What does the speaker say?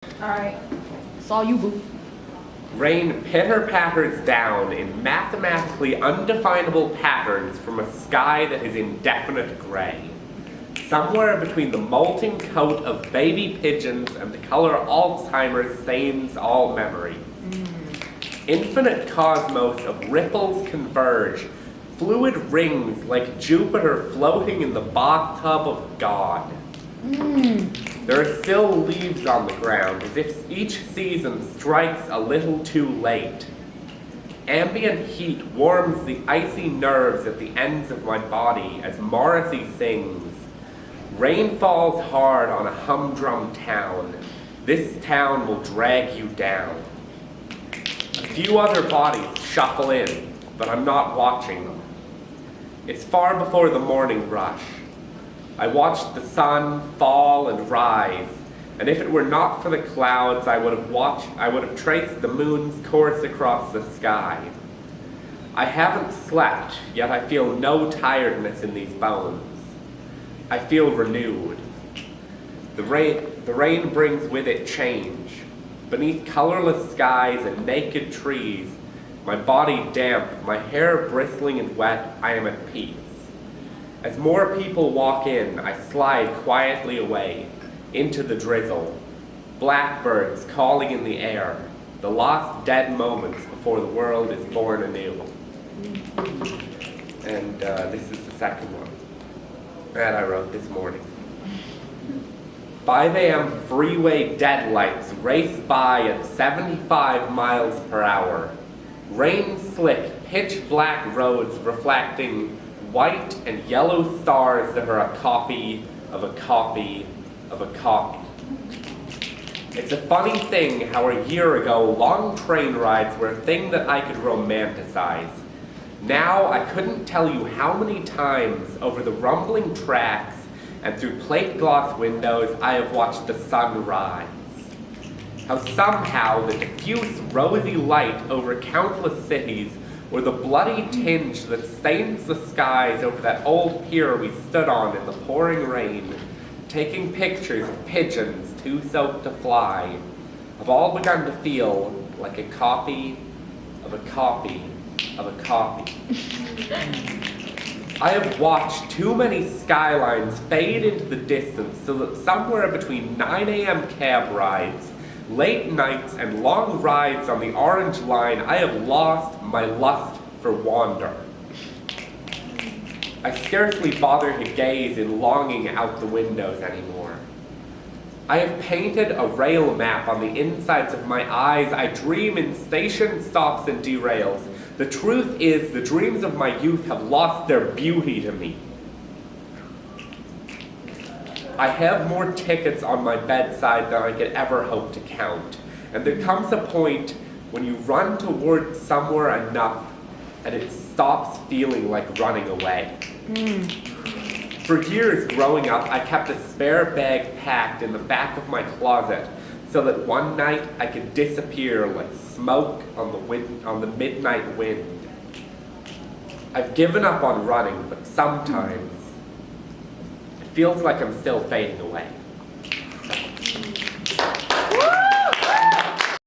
Alright. Saw you, boo. Rain pitter-patters down in mathematically undefinable patterns from a sky that is indefinite gray. Somewhere between the molten coat of baby pigeons and the color Alzheimer's stains all memories. Infinite cosmos of ripples converge, fluid rings like Jupiter floating in the bathtub of God. There are still leaves on the ground, as if each season strikes a little too late. Ambient heat warms the icy nerves at the ends of my body as Morrissey sings. Rain falls hard on a humdrum town. This town will drag you down. A few other bodies shuffle in, but I'm not watching them. It's far before the morning rush. I watched the sun fall and rise, and if it were not for the clouds, I would have traced the moon's course across the sky. I haven't slept, yet I feel no tiredness in these bones. I feel renewed. The rain brings with it change. Beneath colorless skies and naked trees, my body damp, my hair bristling and wet, I am at peace. As more people walk in, I slide quietly away, into the drizzle. Blackbirds calling in the air, the lost dead moments before the world is born anew. And this is the second one that I wrote this morning. 5 a.m. freeway deadlights race by at 75 miles per hour. Rain-slick, pitch-black roads reflecting white and yellow stars that are a copy of a copy of a copy. It's a funny thing how a year ago, long train rides were a thing that I could romanticize. Now I couldn't tell you how many times over the rumbling tracks and through plate glass windows I have watched the sun rise. How somehow the diffuse rosy light over countless cities, or the bloody tinge that stains the skies over that old pier we stood on in the pouring rain, taking pictures of pigeons too soaked to fly, have all begun to feel like a copy of a copy of a copy. I have watched too many skylines fade into the distance so that somewhere between 9 a.m. cab rides, late nights, and long rides on the Orange Line, I have lost my lust for wander. I scarcely bother to gaze in longing out the windows anymore. I have painted a rail map on the insides of my eyes. I dream in station stops and derails. The truth is, the dreams of my youth have lost their beauty to me. I have more tickets on my bedside than I could ever hope to count. And there comes a point when you run toward somewhere enough and it stops feeling like running away. For years growing up, I kept a spare bag packed in the back of my closet so that one night I could disappear like smoke on the midnight wind. I've given up on running, but sometimes it feels like I'm still fading away.